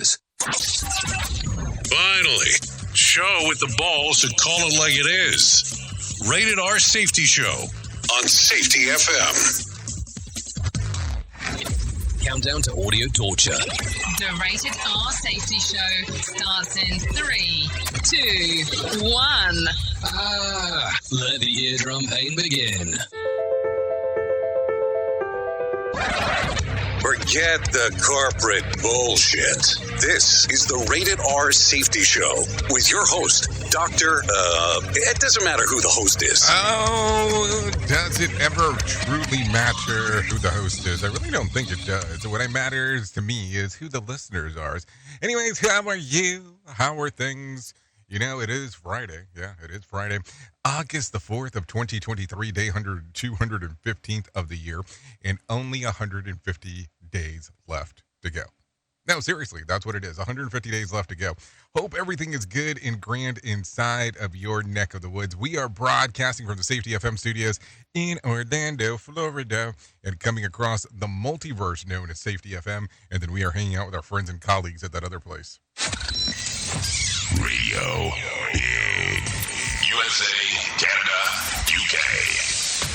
is. Finally, show with the balls to call it like it is. Rated R Safety Show on Safety FM. Countdown to audio torture. The Rated R Safety Show starts in 3, 2, 1. Let the eardrum pain begin. Forget the corporate bullshit. This is the Rated R Safety Show with your host, Dr. It doesn't matter who the host is. Oh, does it ever truly matter who the host is? I really don't think it does. What matters to me is who the listeners are. Anyways, how are you? How are things? You know, it is Friday. Yeah, it is Friday. August the 4th of 2023, day 215th of the year, and only 150 days left to go. No, seriously, that's what it is. 150 days left to go. Hope everything is good and grand inside of your neck of the woods. We are broadcasting from the Safety FM studios in Orlando, Florida, and coming across the multiverse known as Safety FM, and then we are hanging out with our friends and colleagues at that other place. Radio Big. USA, Canada, UK.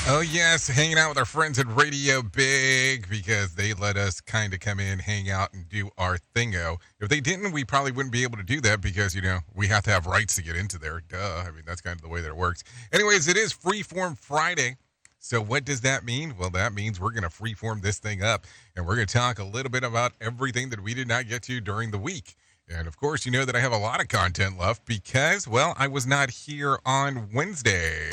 Oh, yes, hanging out with our friends at Radio Big because they let us kind of come in, hang out, and do our thingo. If they didn't, we probably wouldn't be able to do that because, you know, we have to have rights to get into there. Duh. I mean, that's kind of the way that it works. Anyways, it is Freeform Friday. So what does that mean? Well, that means we're going to freeform this thing up, and we're going to talk a little bit about everything that we did not get to during the week. And, of course, you know that I have a lot of content left because, well, I was not here on Wednesday.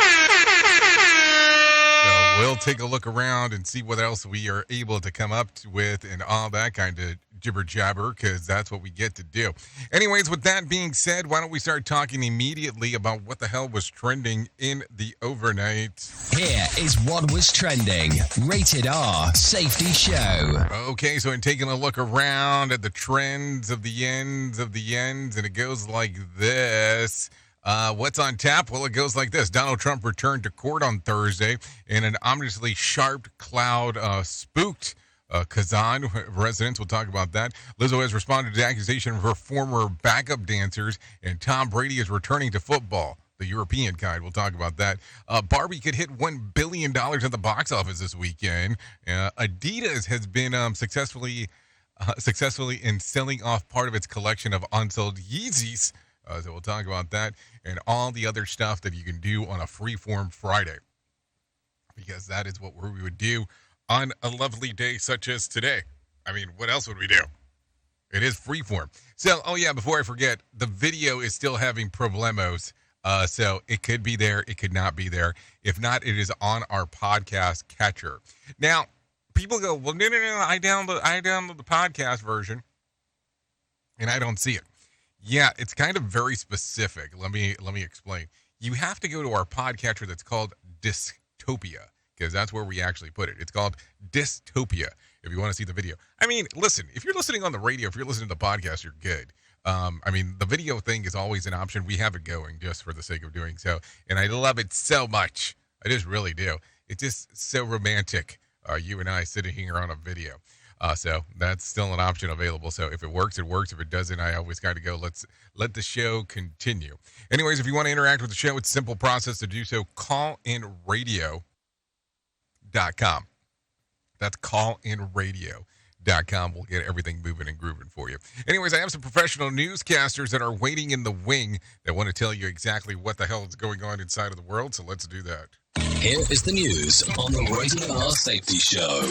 So we'll take a look around and see what else we are able to come up with and all that kind of jibber jabber because that's what we get to do. Anyways, with that being said, why don't we start talking immediately about what the hell was trending in the overnight? Here is what was trending. Rated R Safety Show. Okay, so in taking a look around at the trends of the ends, and it goes like this. What's on tap? Well, it goes like this. Donald Trump returned to court on Thursday, and an ominously sharp cloud spooked Kazan residents. We'll talk about that. Lizzo has responded to the accusation of her former backup dancers, and Tom Brady is returning to football, the European kind. We'll talk about that. Barbie could hit $1 billion at the box office this weekend. Adidas has been successfully in selling off part of its collection of unsold Yeezys. So we'll talk about that and all the other stuff that you can do on a Freeform Friday, because that is what we would do on a lovely day such as today. I mean, what else would we do? It is Freeform. So, oh yeah, before I forget, the video is still having problemos. So it could be there, it could not be there. If not, it is on our podcast catcher. Now, people go, well, no, I download the podcast version, and I don't see it. Yeah, it's kind of very specific. Let me explain. You have to go to our podcatcher that's called Dystopia, because that's where we actually put it. It's called Dystopia, if you want to see the video. I mean, listen, if you're listening on the radio, if you're listening to the podcast, you're good. I mean, the video thing is always an option. We have it going just for the sake of doing so, and I love it so much. I just really do. It's just so romantic, you and I sitting here on a video. So that's still an option available. So if it works, it works. If it doesn't, I always got to go, let's let the show continue. Anyways, if you want to interact with the show, it's a simple process to do so. callinradio.com. That's callinradio.com. We'll get everything moving and grooving for you. Anyways, I have some professional newscasters that are waiting in the wing that want to tell you exactly what the hell is going on inside of the world. So let's do that. Here is the news on the Rated R Safety Show.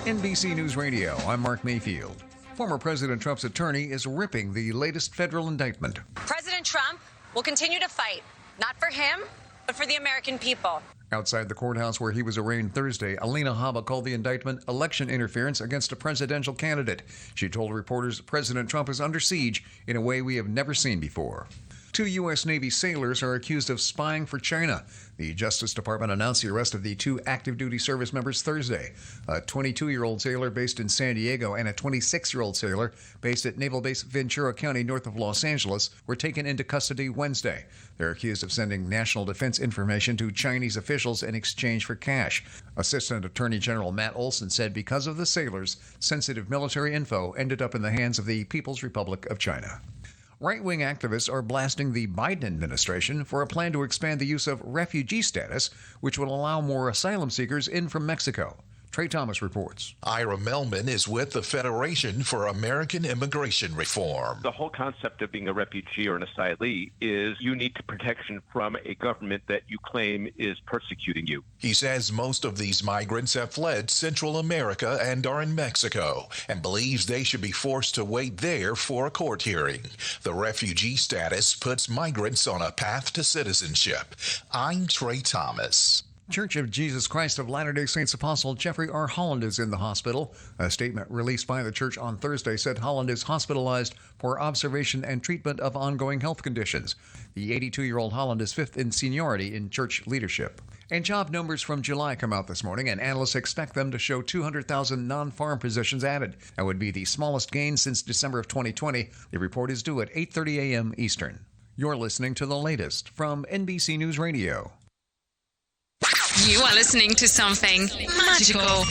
NBC News Radio, I'm Mark Mayfield. Former President Trump's attorney is ripping the latest federal indictment. President Trump will continue to fight, not for him, but for the American people. Outside the courthouse where he was arraigned Thursday, Alina Habba called the indictment election interference against a presidential candidate. She told reporters President Trump is under siege in a way we have never seen before. 2 U.S. Navy sailors are accused of spying for China. The Justice Department announced the arrest of the 2 active duty service members Thursday. A 22-year-old sailor based in San Diego and a 26-year-old sailor based at Naval Base Ventura County north of Los Angeles were taken into custody Wednesday. They're accused of sending national defense information to Chinese officials in exchange for cash. Assistant Attorney General Matt Olson said because of the sailors, sensitive military info ended up in the hands of the People's Republic of China. Right-wing activists are blasting the Biden administration for a plan to expand the use of refugee status, which would allow more asylum seekers in from Mexico. Trey Thomas reports. Ira Melman is with the Federation for American Immigration Reform. The whole concept of being a refugee or an asylee is you need protection from a government that you claim is persecuting you. He says most of these migrants have fled Central America and are in Mexico, and believes they should be forced to wait there for a court hearing. The refugee status puts migrants on a path to citizenship. I'm Trey Thomas. Church of Jesus Christ of Latter-day Saints Apostle Jeffrey R. Holland is in the hospital. A statement released by the church on Thursday said Holland is hospitalized for observation and treatment of ongoing health conditions. The 82-year-old Holland is 5th in seniority in church leadership. And job numbers from July come out this morning, and analysts expect them to show 200,000 non-farm positions added. That would be the smallest gain since December of 2020. The report is due at 8:30 a.m. Eastern. You're listening to the latest from NBC News Radio. You are listening to something magical.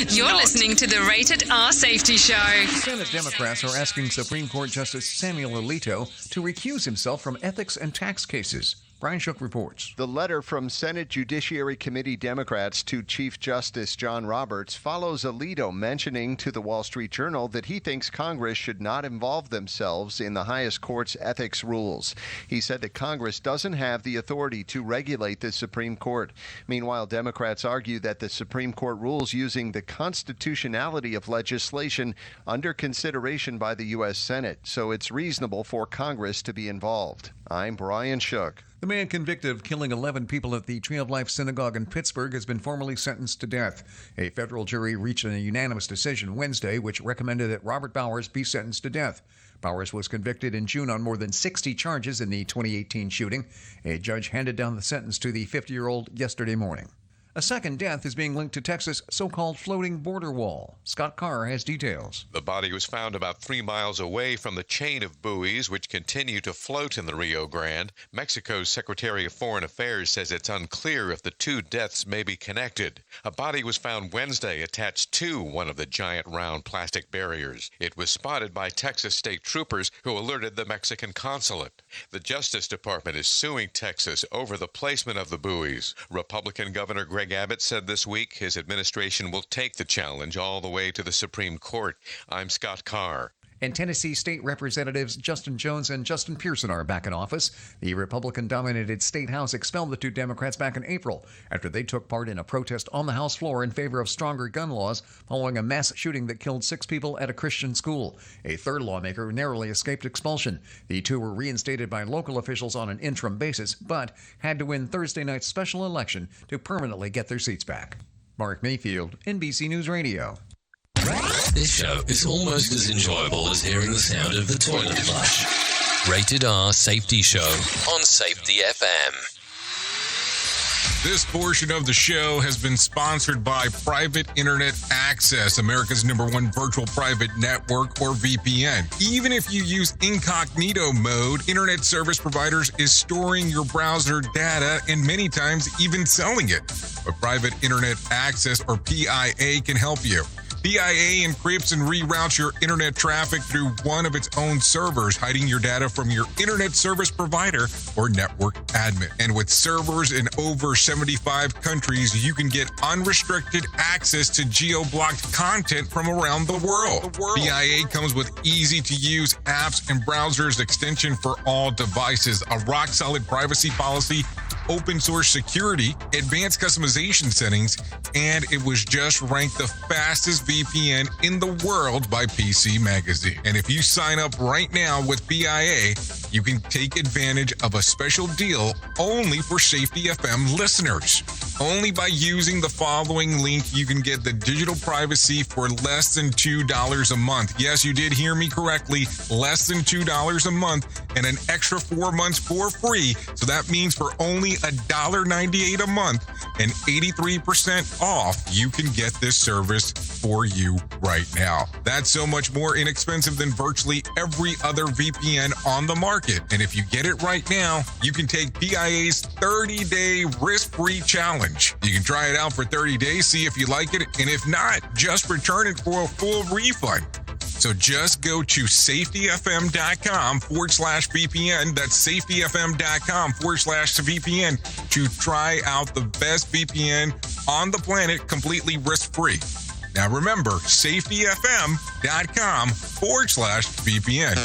You're listening to the Rated R Safety Show. Senate Democrats are asking Supreme Court Justice Samuel Alito to recuse himself from ethics and tax cases. Brian Shook reports. The letter from Senate Judiciary Committee Democrats to Chief Justice John Roberts follows Alito mentioning to the Wall Street Journal that he thinks Congress should not involve themselves in the highest court's ethics rules. He said that Congress doesn't have the authority to regulate the Supreme Court. Meanwhile, Democrats argue that the Supreme Court rules using the constitutionality of legislation under consideration by the U.S. Senate, so it's reasonable for Congress to be involved. I'm Brian Shook. The man convicted of killing 11 people at the Tree of Life Synagogue in Pittsburgh has been formally sentenced to death. A federal jury reached a unanimous decision Wednesday, which recommended that Robert Bowers be sentenced to death. Bowers was convicted in June on more than 60 charges in the 2018 shooting. A judge handed down the sentence to the 50-year-old yesterday morning. A second death is being linked to Texas' so-called floating border wall. Scott Carr has details. The body was found about 3 miles away from the chain of buoys which continue to float in the Rio Grande. Mexico's Secretary of Foreign Affairs says it's unclear if the 2 deaths may be connected. A body was found Wednesday attached to one of the giant round plastic barriers. It was spotted by Texas state troopers who alerted the Mexican consulate. The Justice Department is suing Texas over the placement of the buoys. Republican Governor Greg Abbott said this week his administration will take the challenge all the way to the Supreme Court. I'm Scott Carr. And Tennessee State Representatives Justin Jones and Justin Pearson are back in office. The Republican-dominated State House expelled the 2 Democrats back in April after they took part in a protest on the House floor in favor of stronger gun laws following a mass shooting that killed 6 people at a Christian school. A third lawmaker narrowly escaped expulsion. The 2 were reinstated by local officials on an interim basis, but had to win Thursday night's special election to permanently get their seats back. Mark Mayfield, NBC News Radio. This show is almost as enjoyable as hearing the sound of the toilet flush. Rated R Safety Show on Safety FM. This portion of the show has been sponsored by Private Internet Access, America's #1 virtual private network, or VPN. Even if you use incognito mode, internet service providers is storing your browser data and many times even selling it. But Private Internet Access, or PIA, can help you. PIA encrypts and reroutes your internet traffic through one of its own servers, hiding your data from your internet service provider or network admin. And with servers in over 75 countries, you can get unrestricted access to geo-blocked content from around the world. PIA comes with easy-to-use apps and browsers extension for all devices, a rock-solid privacy policy, open source security, advanced customization settings, and it was just ranked the fastest VPN in the world by PC Magazine. And if you sign up right now with PIA, you can take advantage of a special deal only for Safety FM listeners. Only by using the following link, you can get the digital privacy for less than $2 a month. Yes, you did hear me correctly. Less than $2 a month and an extra 4 months for free. So that means for only $1.98 a month and 83% off, you can get this service for you right now. That's so much more inexpensive than virtually every other VPN on the market. And if you get it right now, you can take PIA's 30-day risk-free challenge. You can try it out for 30 days, see if you like it, and if not, just return it for a full refund. So just go to safetyfm.com/VPN. That's safetyfm.com/VPN to try out the best VPN on the planet completely risk-free. Now remember, safetyfm.com/VPN.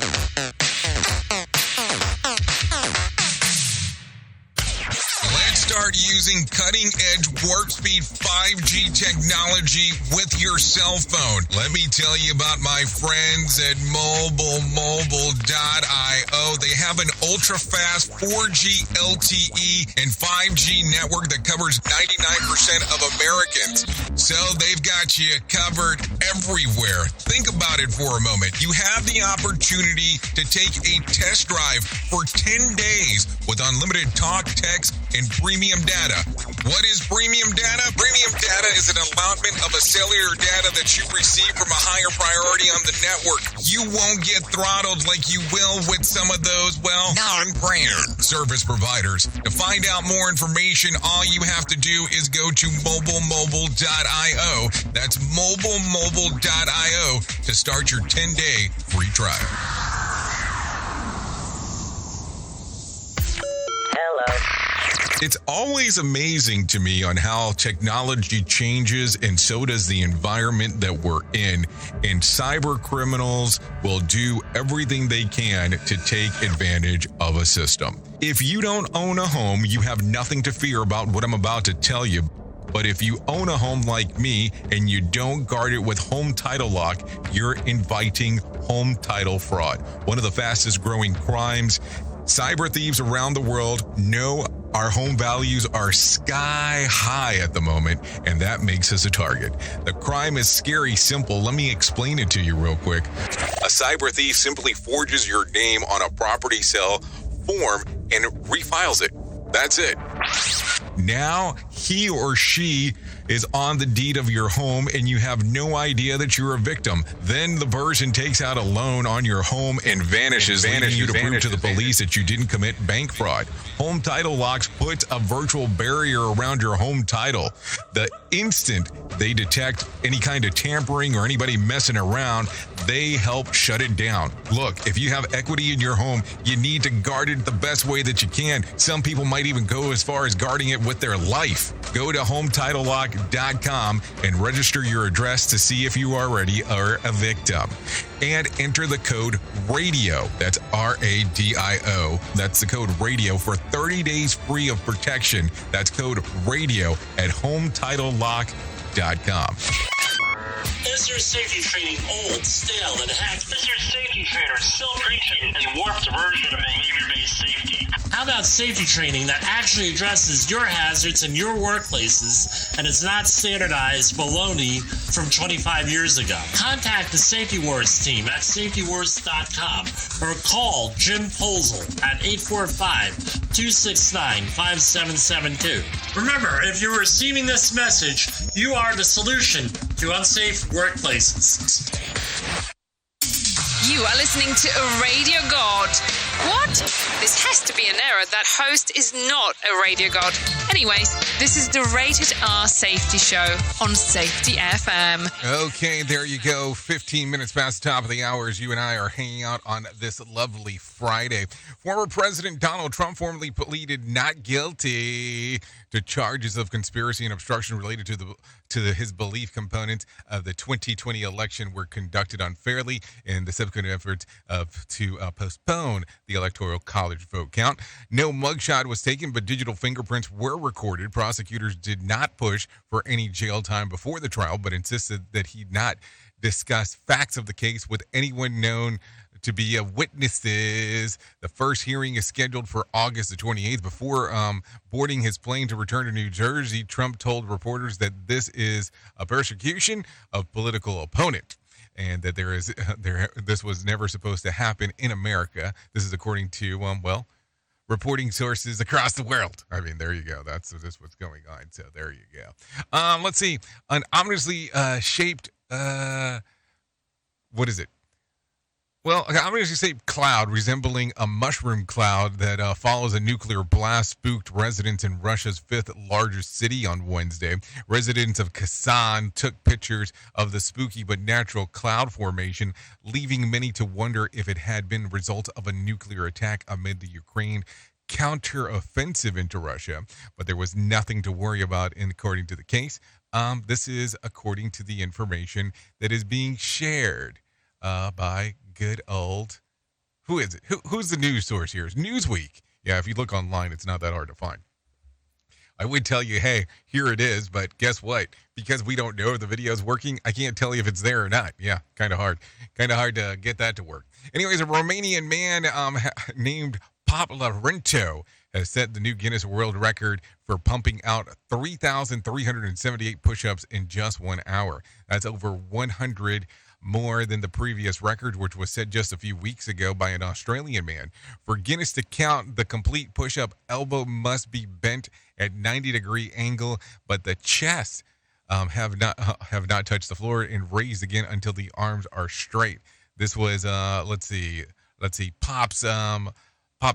Start using cutting-edge warp speed 5G technology with your cell phone. Let me tell you about my friends at mobilemobile.io. They have an ultra-fast 4G LTE and 5G network that covers 99% of Americans. So they've got you covered everywhere. Think about it for a moment. You have the opportunity to take a test drive for 10 days with unlimited talk, text, and premium data. What is premium data? Premium data is an allotment of a cellular data that you receive from a higher priority on the network. You won't get throttled like you will with some of those, well, non-brand service providers. To find out more information, all you have to do is go to mobilemobile.io. That's mobilemobile.io to start your 10-day free trial. It's always amazing to me on how technology changes, and so does the environment that we're in. And cyber criminals will do everything they can to take advantage of a system. If you don't own a home, you have nothing to fear about what I'm about to tell you. But if you own a home like me and you don't guard it with home title lock, you're inviting home title fraud. One of the fastest growing crimes. Cyber thieves around the world know our home values are sky high at the moment, and that makes us a target. The crime is scary simple. Let me explain it to you real quick. A cyber thief simply forges your name on a property sale form and refiles it. That's it. Now he or she is on the deed of your home and you have no idea that you're a victim. Then the person takes out a loan on your home and vanishes, leaving you to prove to the police that you didn't commit bank fraud. Home Title Locks puts a virtual barrier around your home title. The instant they detect any kind of tampering or anybody messing around, they help shut it down. Look, if you have equity in your home, you need to guard it the best way that you can. Some people might even go as far as guarding it with their life. Go to HometitleLock.com and register your address to see if you already are a victim. And enter the code RADIO. That's RADIO. That's the code RADIO for 30 days free of protection. That's code RADIO at HometitleLock.com. Is your safety training old, stale, and hacked? Is your safety trainer still preaching a warped version of behavior-based safety? How about safety training that actually addresses your hazards in your workplaces and is not standardized baloney from 25 years ago? Contact the Safety Wars team at safetywars.com or call Jim Posel at 845-269-5772. Remember, if you're receiving this message, you are the solution to unsafe workplaces. You are listening to a radio god. What? This has to be an error. That host is not a radio god. Anyways, this is the Rated R Safety Show on Safety FM. Okay, there you go. 15 minutes past the top of the hour as you and I are hanging out on this lovely Friday. Former President Donald Trump formally pleaded not guilty to charges of conspiracy and obstruction related to his belief components of the 2020 election were conducted unfairly and the subsequent efforts to postpone the Electoral College vote count. No mugshot was taken, but digital fingerprints were recorded. Prosecutors did not push for any jail time before the trial, but insisted that he not discuss facts of the case with anyone known to be witnesses. The first hearing is scheduled for August the 28th. Before boarding his plane to return to New Jersey, Trump told reporters that this is a persecution of political opponent, and that this was never supposed to happen in America. This is according to reporting sources across the world. I mean, there you go. That's what's going on. So there you go. Let's see. An ominously shaped, what is it? Well, an ominously shaped cloud resembling a mushroom cloud that follows a nuclear blast spooked residents in Russia's fifth largest city on Wednesday. Residents of Kazan took pictures of the spooky but natural cloud formation, leaving many to wonder if it had been the result of a nuclear attack amid the Ukraine counteroffensive into Russia. But there was nothing to worry about, according to the case. This is according to the information that is being shared by good old, who is it? Who's the news source here? It's Newsweek. Yeah, if you look online, it's not that hard to find. I would tell you, hey, here it is, but guess what? Because we don't know if the video is working, I can't tell you if it's there or not. Yeah, kind of hard to get that to work. Anyways, a Romanian man named Pop Larento has set the new Guinness World Record for pumping out 3,378 push-ups in just 1 hour. That's over 100 more than the previous record, which was set just a few weeks ago by an Australian man. For Guinness to count, the complete push-up elbow must be bent at 90-degree angle, but the chest have not touched the floor and raised again until the arms are straight. This was let's see, Pop's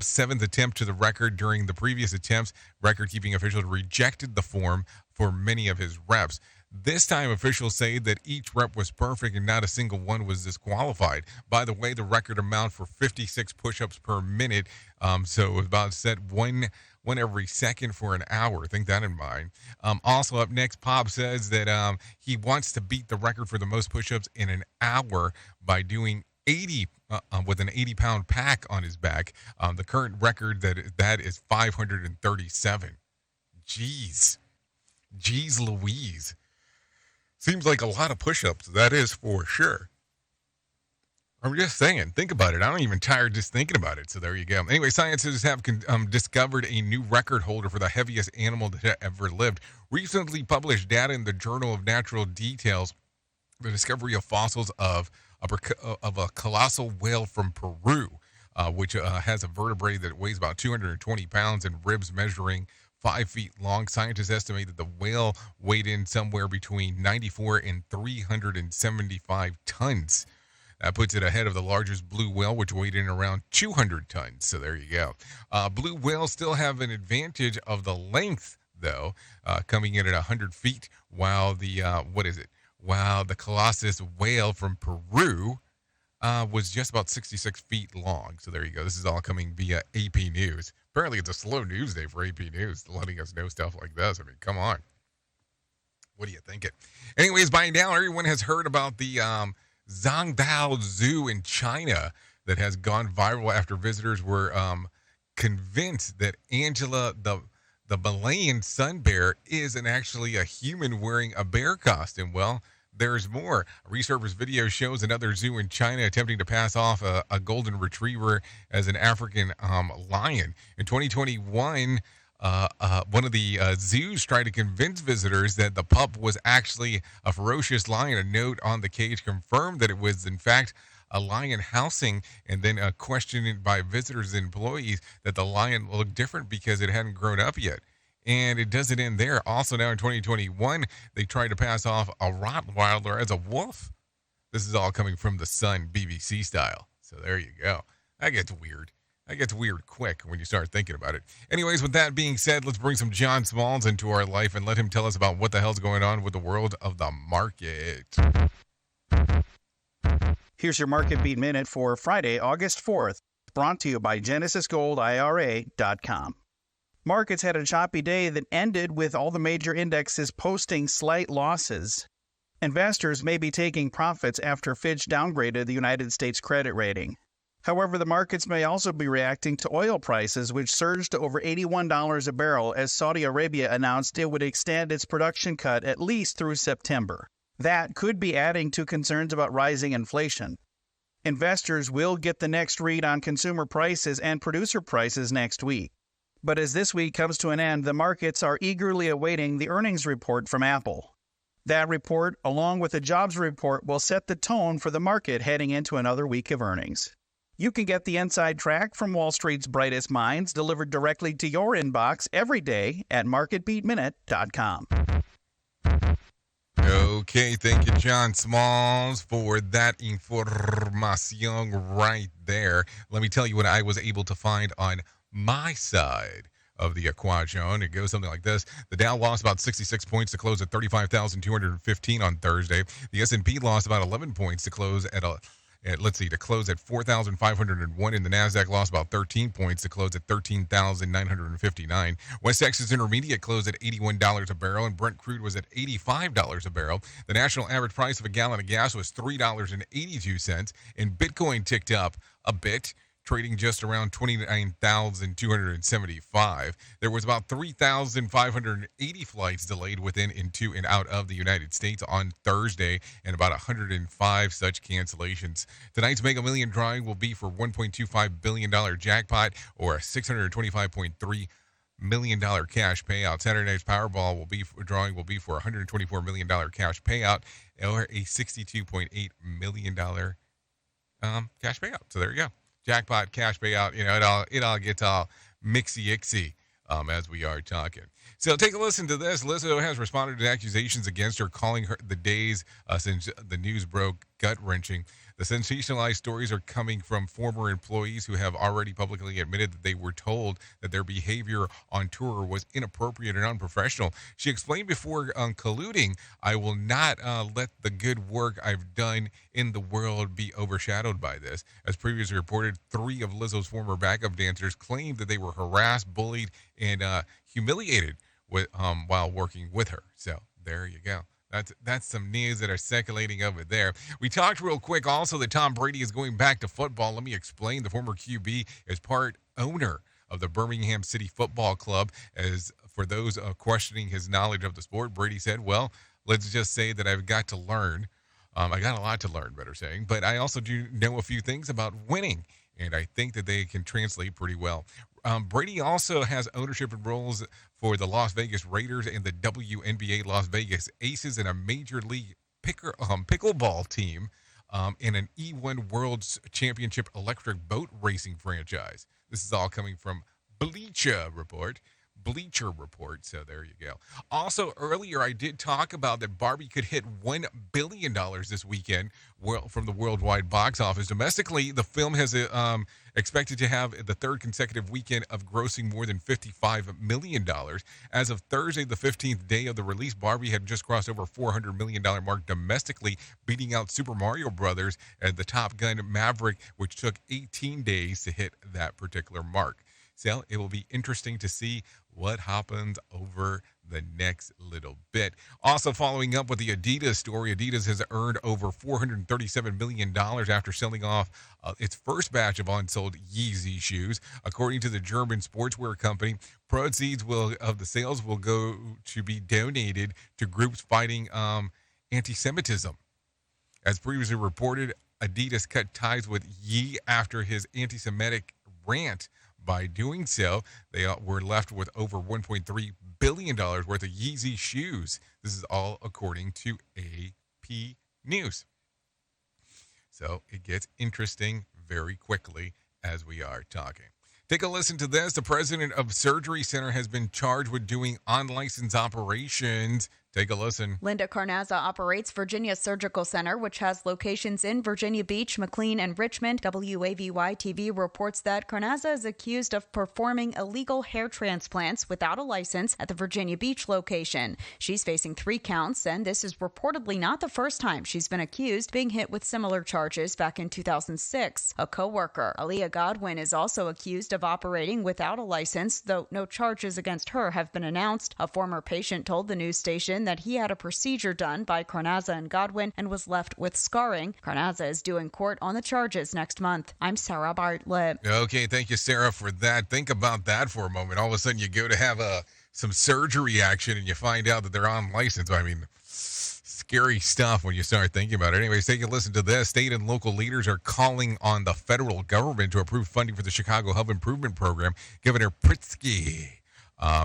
seventh attempt to the record. During the previous attempts, record-keeping officials rejected the form for many of his reps. This time, officials say that each rep was perfect and not a single one was disqualified. By the way, the record amount for 56 push-ups per minute, so it was about set one every second for an hour. Think that in mind. Also up next, Pop says that he wants to beat the record for the most push-ups in an hour by doing 80 with an 80-pound pack on his back. The current record that is 537. Jeez Louise. Seems like a lot of push-ups, that is for sure. I'm just saying, think about it. I'm even tired just thinking about it, so there you go. Anyway, scientists have discovered a new record holder for the heaviest animal that ever lived. Recently published data in the Journal of Natural Details, the discovery of fossils of a colossal whale from Peru, which has a vertebrae that weighs about 220 pounds and ribs measuring 5 feet long. Scientists estimate that the whale weighed in somewhere between 94 and 375 tons. That puts it ahead of the largest blue whale, which weighed in around 200 tons. So there you go. Blue whales still have an advantage of the length, though, coming in at 100 feet, while the the Colossus whale from Peru was just about 66 feet long. So there you go. This is all coming via AP News. Apparently, it's a slow news day for AP News, letting us know stuff like this. I mean, come on. What are you thinking? Anyways, by now, everyone has heard about the Zhangdao Zoo in China that has gone viral after visitors were convinced that Angela, the Malayan sun bear, isn't actually a human wearing a bear costume. Well, there's more. A resurfaced video shows another zoo in China attempting to pass off a golden retriever as an African lion. In 2021, one of the zoos tried to convince visitors that the pup was actually a ferocious lion. A note on the cage confirmed that it was, in fact, a lion housing, and then questioned by visitors and employees that the lion looked different because it hadn't grown up yet. And it doesn't end there. Also now in 2021, they tried to pass off a Rottweiler as a wolf. This is all coming from The Sun, BBC style. So there you go. That gets weird. That gets weird quick when you start thinking about it. Anyways, with that being said, let's bring some John Smalls into our life and let him tell us about what the hell's going on with the world of the market. Here's your Market Beat Minute for Friday, August 4th, brought to you by GenesisGoldIRA.com. Markets had a choppy day that ended with all the major indexes posting slight losses. Investors may be taking profits after Fitch downgraded the United States credit rating. However, the markets may also be reacting to oil prices, which surged to over $81 a barrel as Saudi Arabia announced it would extend its production cut at least through September. That could be adding to concerns about rising inflation. Investors will get the next read on consumer prices and producer prices next week. But as this week comes to an end, the markets are eagerly awaiting the earnings report from Apple. That report, along with the jobs report, will set the tone for the market heading into another week of earnings. You can get the inside track from Wall Street's brightest minds delivered directly to your inbox every day at marketbeatminute.com. Okay, thank you, John Smalls, for that information right there. Let me tell you what I was able to find on my side of the equation. It goes something like this. The Dow lost about 66 points to close at 35,215 on Thursday. The S&P lost about 11 points to close at 4,501, and the NASDAQ lost about 13 points to close at 13,959. West Texas Intermediate closed at $81 a barrel, and Brent crude was at $85 a barrel. The national average price of a gallon of gas was $3.82, and Bitcoin ticked up a bit, trading just around 29,275. There was about 3,580 flights delayed within, into, and out of the United States on Thursday, and about 105 such cancellations. Tonight's Mega Million drawing will be for $1.25 billion jackpot, or a $625.3 million cash payout. Saturday night's Powerball drawing will be for $124 million cash payout, or a $62.8 million cash payout. So there you go. Jackpot, cash payout, it all gets all mixy-ixy as we are talking. So take a listen to this. Lizzo has responded to accusations against her, calling her the days since the news broke gut-wrenching. The sensationalized stories are coming from former employees who have already publicly admitted that they were told that their behavior on tour was inappropriate and unprofessional. She explained before colluding, "I will not let the good work I've done in the world be overshadowed by this." As previously reported, 3 of Lizzo's former backup dancers claimed that they were harassed, bullied, and humiliated while working with her. So there you go. That's some news that are circulating over there. We talked real quick also that Tom Brady is going back to football. Let me explain. The former QB is part owner of the Birmingham City Football Club. As for those questioning his knowledge of the sport, Brady said, "Well, let's just say that I've got to learn. I got a lot to learn, better saying, but I also do know a few things about winning, and I think that they can translate pretty well." Brady also has ownership and roles for the Las Vegas Raiders and the WNBA Las Vegas Aces, and a Major League pickleball team, in an E1 World Championship electric boat racing franchise. This is all coming from Bleacher Report. So there you go. Also, earlier I did talk about that Barbie could hit $1 billion this weekend from the worldwide box office. Domestically, the film has expected to have the 3rd consecutive weekend of grossing more than $55 million. As of Thursday, the 15th day of the release, Barbie had just crossed over $400 million mark domestically, beating out Super Mario Brothers and the Top Gun Maverick, which took 18 days to hit that particular mark. So it will be interesting to see what happens over the next little bit. Also, following up with the Adidas story, Adidas has earned over $437 million after selling off its first batch of unsold Yeezy shoes. According to the German sportswear company, proceeds of the sales will go to be donated to groups fighting anti-Semitism. As previously reported, Adidas cut ties with Yee after his anti-Semitic rant. By doing so, they were left with over $1.3 billion worth of Yeezy shoes. This is all according to AP News. So it gets interesting very quickly as we are talking. Take a listen to this. The president of Surgery Center has been charged with doing unlicensed operations. Take a listen. Linda Carnazza operates Virginia Surgical Center, which has locations in Virginia Beach, McLean, and Richmond. WAVY-TV reports that Carnazza is accused of performing illegal hair transplants without a license at the Virginia Beach location. She's facing 3 counts, and this is reportedly not the first time she's been accused, being hit with similar charges back in 2006. A co-worker, Aaliyah Godwin, is also accused of operating without a license, though no charges against her have been announced. A former patient told the news station that he had a procedure done by Carnazza and Godwin and was left with scarring. Carnazza is due in court on the charges next month. I'm Sarah Bartlett. Okay, thank you, Sarah, for that. Think about that for a moment. All of a sudden, you go to have some surgery action and you find out that they're on license. I mean, scary stuff when you start thinking about it. Anyways, take a listen to this. State and local leaders are calling on the federal government to approve funding for the Chicago Hub Improvement Program. Governor Pritzker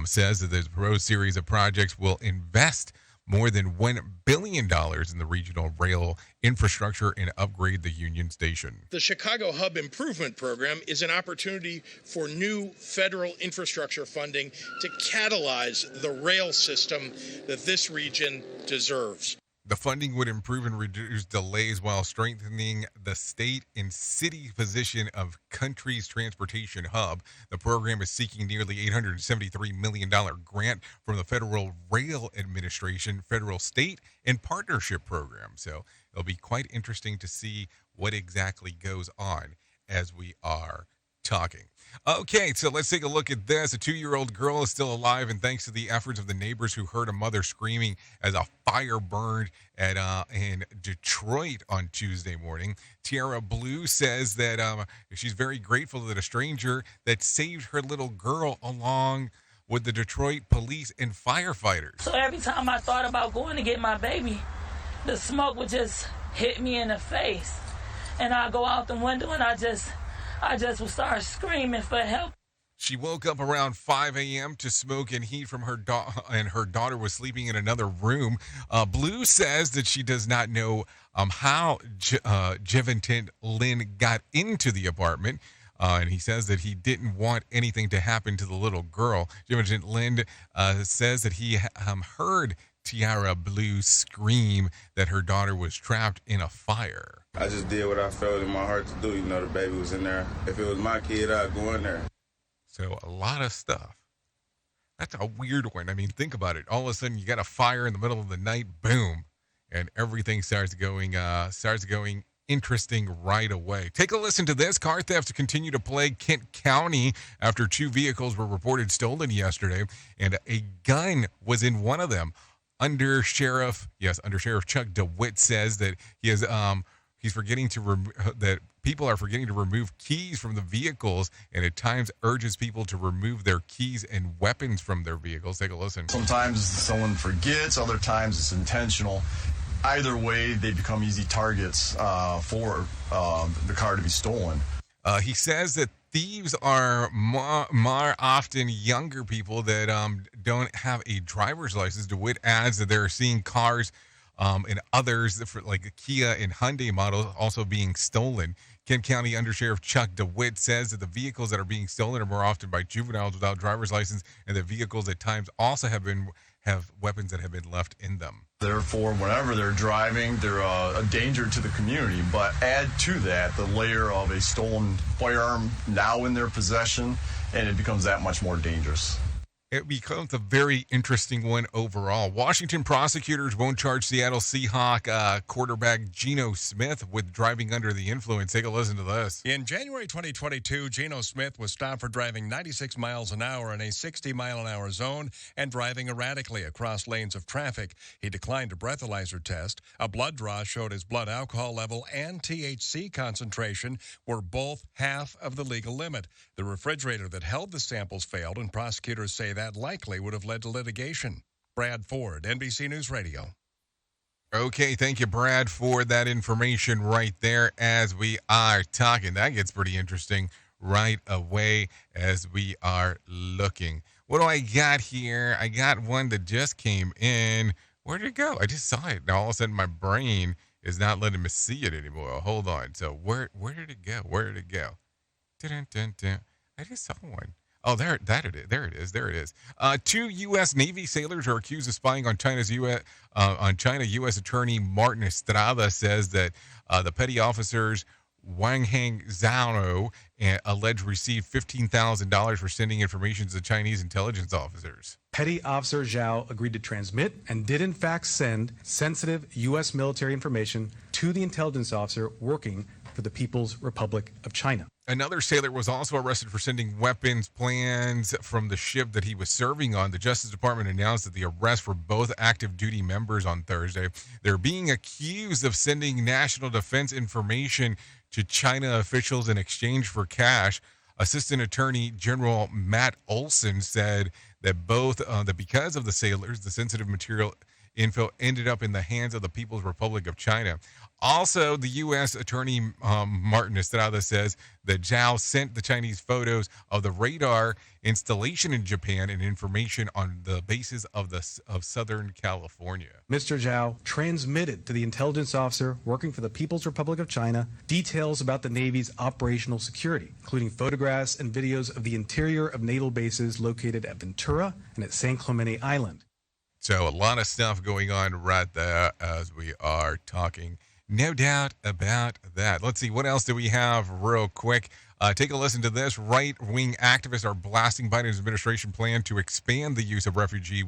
says that the proposed series of projects will invest more than $1 billion in the regional rail infrastructure and upgrade the Union Station. The Chicago Hub Improvement Program is an opportunity for new federal infrastructure funding to catalyze the rail system that this region deserves. The funding would improve and reduce delays while strengthening the state and city position of country's transportation hub. The program is seeking nearly $873 million grant from the Federal Rail Administration, federal, state, and partnership program. So it'll be quite interesting to see what exactly goes on as we are talking. Okay, so let's take a look at this. A 2-year-old girl is still alive, and thanks to the efforts of the neighbors who heard a mother screaming as a fire burned in Detroit on Tuesday morning. Tiara Blue says that she's very grateful that a stranger that saved her little girl along with the Detroit police and firefighters. So every time I thought about going to get my baby, the smoke would just hit me in the face. And I'd go out the window and I just would start screaming for help. She woke up around 5 a.m. to smoke and heat from her and her daughter was sleeping in another room. Blue says that she does not know how Jeventon Lynn got into the apartment. And he says that he didn't want anything to happen to the little girl. Jeventon Lynn says that he heard Tiara Blue scream that her daughter was trapped in a fire. I just did what I felt in my heart to do. You know, the baby was in there. If it was my kid, I'd go in there. So a lot of stuff. That's a weird one. I mean, think about it. All of a sudden, you got a fire in the middle of the night, boom, and everything starts going interesting right away. Take a listen to this. Car thefts continue to plague Kent County after 2 vehicles were reported stolen yesterday, and a gun was in one of them. Under Sheriff Chuck DeWitt says that he's forgetting that people are forgetting to remove keys from the vehicles, and at times urges people to remove their keys and weapons from their vehicles. Take a listen. Sometimes someone forgets, other times it's intentional. Either way, they become easy targets for the car to be stolen. He says that thieves are more often younger people that don't have a driver's license. DeWitt adds that they're seeing cars and others, like Kia and Hyundai models, also being stolen. Kent County Undersheriff Chuck DeWitt says that the vehicles that are being stolen are more often by juveniles without driver's license, and the vehicles at times also have weapons that have been left in them. Therefore, whenever they're driving, they're a danger to the community. But add to that the layer of a stolen firearm now in their possession, and it becomes that much more dangerous. It becomes a very interesting one overall. Washington prosecutors won't charge Seattle Seahawk quarterback Geno Smith with driving under the influence. Take a listen to this. In January 2022, Geno Smith was stopped for driving 96 miles an hour in a 60-mile-an-hour zone and driving erratically across lanes of traffic. He declined a breathalyzer test. A blood draw showed his blood alcohol level and THC concentration were both half of the legal limit. The refrigerator that held the samples failed, and prosecutors say that likely would have led to litigation. Brad Ford, NBC News Radio. Okay, thank you, Brad, for that information right there as we are talking. That gets pretty interesting right away as we are looking. What do I got here? I got one that just came in. Where did it go? I just saw it. Now, all of a sudden, my brain is not letting me see it anymore. Hold on. So where did it go? Where did it go? Dun-dun-dun-dun. I just saw one. Oh, there it is. 2 U.S. Navy sailors are accused of spying on China. U.S. Attorney Martin Estrada says that the petty officers Wang Hang Zhao alleged received $15,000 for sending information to the Chinese intelligence officers. Petty Officer Zhao agreed to transmit and did in fact send sensitive U.S. military information to the intelligence officer working for the People's Republic of China. Another sailor was also arrested for sending weapons plans from the ship that he was serving on. The Justice Department announced that the arrest for both active duty members on Thursday. They're being accused of sending national defense information to China officials in exchange for cash. Assistant Attorney General Matt Olson said that because of the sailors, the sensitive material info ended up in the hands of the People's Republic of China. Also, the U.S. Attorney Martin Estrada says that Zhao sent the Chinese photos of the radar installation in Japan and information on the bases of Southern California. Mr. Zhao transmitted to the intelligence officer working for the People's Republic of China details about the Navy's operational security, including photographs and videos of the interior of naval bases located at Ventura and at San Clemente Island. So a lot of stuff going on right there as we are talking. No doubt about that. Let's see, what else do we have real quick? Take a listen to this. Right-wing activists are blasting Biden's administration plan to expand the use of refugee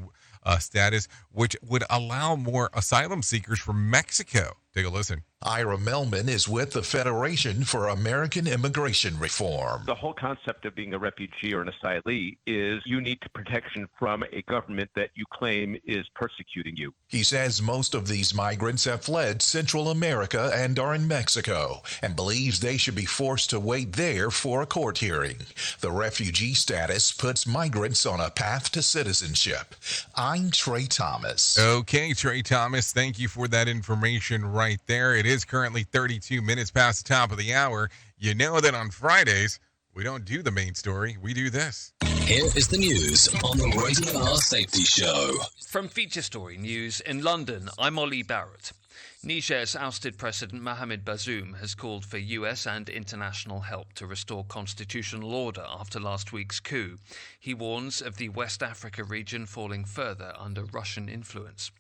status, which would allow more asylum seekers from Mexico. Take a listen. Ira Melman is with the Federation for American Immigration Reform. The whole concept of being a refugee or an asylee is you need protection from a government that you claim is persecuting you. He says most of these migrants have fled Central America and are in Mexico, and believes they should be forced to wait there for a court hearing. The refugee status puts migrants on a path to citizenship. I'm Trey Thomas. Okay, Trey Thomas, thank you for that information right there. It is currently 32 minutes past the top of the hour. You know that on Fridays, we don't do the main story. We do this. Here is the news on the Rated R Safety Show. From Feature Story News in London, I'm Ollie Barrett. Niger's ousted President Mohamed Bazoum has called for US and international help to restore constitutional order after last week's coup. He warns of the West Africa region falling further under Russian influence.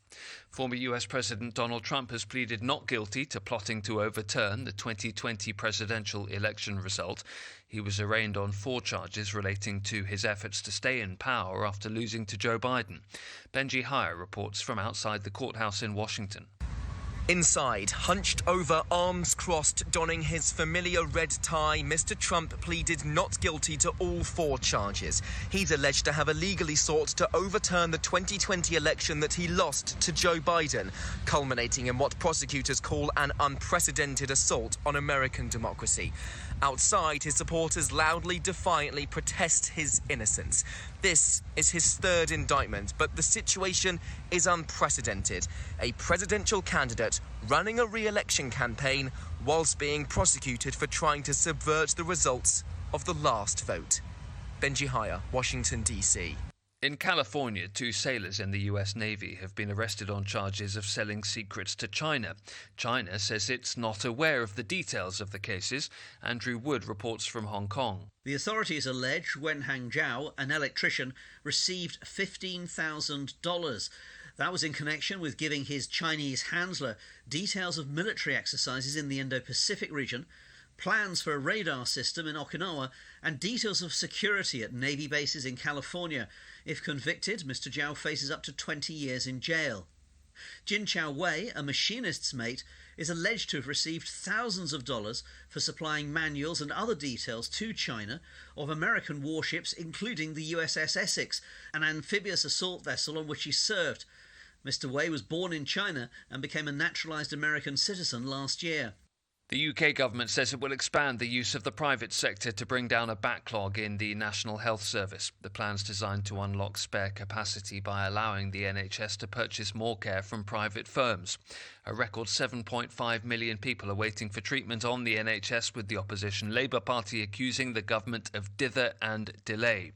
Former US President Donald Trump has pleaded not guilty to plotting to overturn the 2020 presidential election result. He was arraigned on 4 charges relating to his efforts to stay in power after losing to Joe Biden. Benji Heyer reports from outside the courthouse in Washington. Inside, hunched over, arms crossed, donning his familiar red tie, Mr. Trump pleaded not guilty to all 4 charges. He's alleged to have illegally sought to overturn the 2020 election that he lost to Joe Biden, culminating in what prosecutors call an unprecedented assault on American democracy. Outside, his supporters loudly, defiantly protest his innocence. This is his 3rd indictment, but the situation is unprecedented. A presidential candidate running a re-election campaign whilst being prosecuted for trying to subvert the results of the last vote. Benji Heyer, Washington, D.C. In California, 2 sailors in the US Navy have been arrested on charges of selling secrets to China. China says it's not aware of the details of the cases. Andrew Wood reports from Hong Kong. The authorities allege Wen Hangzhou, an electrician, received $15,000. That was in connection with giving his Chinese handler details of military exercises in the Indo-Pacific region, plans for a radar system in Okinawa, and details of security at Navy bases in California. If convicted, Mr. Zhao faces up to 20 years in jail. Jin Chao Wei, a machinist's mate, is alleged to have received thousands of dollars for supplying manuals and other details to China of American warships, including the USS Essex, an amphibious assault vessel on which he served. Mr. Wei was born in China and became a naturalized American citizen last year. The UK government says it will expand the use of the private sector to bring down a backlog in the National Health Service. The plan's designed to unlock spare capacity by allowing the NHS to purchase more care from private firms. A record 7.5 million people are waiting for treatment on the NHS, with the opposition Labour Party accusing the government of dither and delay.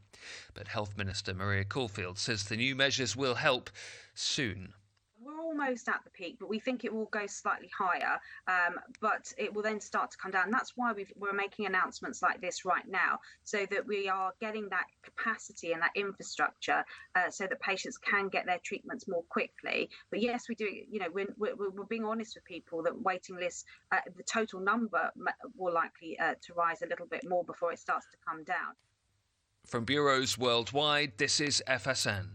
But Health Minister Maria Caulfield says the new measures will help soon. Almost at the peak, but we think it will go slightly higher, but it will then start to come down. And that's why we're making announcements like this right now, so that we are getting that capacity and that infrastructure so that patients can get their treatments more quickly. But yes, we do, we're being honest with people that waiting lists, the total number will likely to rise a little bit more before it starts to come down. From bureaus worldwide, this is FSN.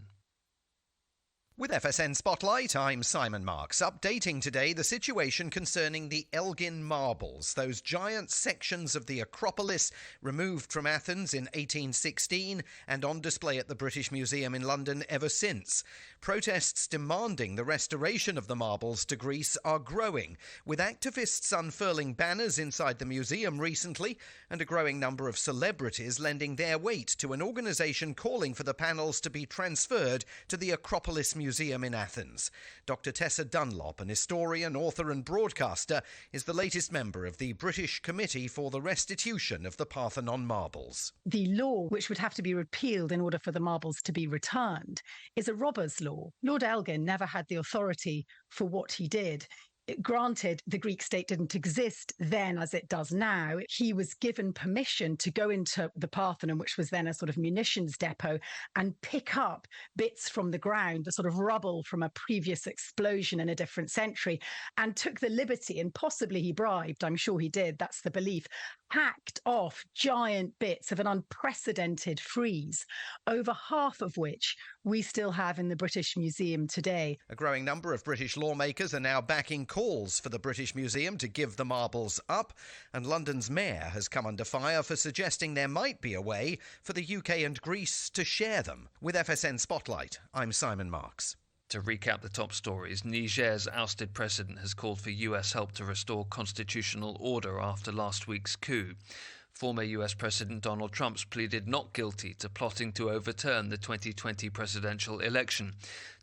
With FSN Spotlight, I'm Simon Marks, updating today the situation concerning the Elgin Marbles, those giant sections of the Acropolis removed from Athens in 1816 and on display at the British Museum in London ever since. Protests demanding the restoration of the marbles to Greece are growing, with activists unfurling banners inside the museum recently and a growing number of celebrities lending their weight to an organisation calling for the panels to be transferred to the Acropolis Museum Museum in Athens. Dr. Tessa Dunlop, an historian, author and broadcaster, is the latest member of the British Committee for the Restitution of the Parthenon marbles. The law, which would have to be repealed in order for the marbles to be returned, is a robber's law. Lord Elgin never had the authority for what he did. Granted, the Greek state didn't exist then as it does now. He was given permission to go into the Parthenon, which was then a sort of munitions depot, and pick up bits from the ground, the sort of rubble from a previous explosion in a different century, and took the liberty, and possibly he bribed, I'm sure he did, that's the belief, hacked off giant bits of an unprecedented frieze, over half of which we still have in the British Museum today. A growing number of British lawmakers are now backing calls for the British Museum to give the marbles up, and London's mayor has come under fire for suggesting there might be a way for the UK and Greece to share them. With FSN Spotlight, I'm Simon Marks. To recap the top stories, Niger's ousted president has called for US help to restore constitutional order after last week's coup. Former US President Donald Trump's pleaded not guilty to plotting to overturn the 2020 presidential election.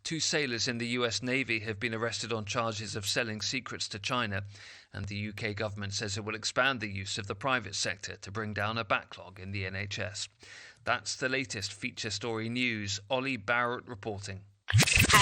2 sailors in the US Navy have been arrested on charges of selling secrets to China, and the UK government says it will expand the use of the private sector to bring down a backlog in the NHS. That's the latest feature story news. Ollie Barrett reporting.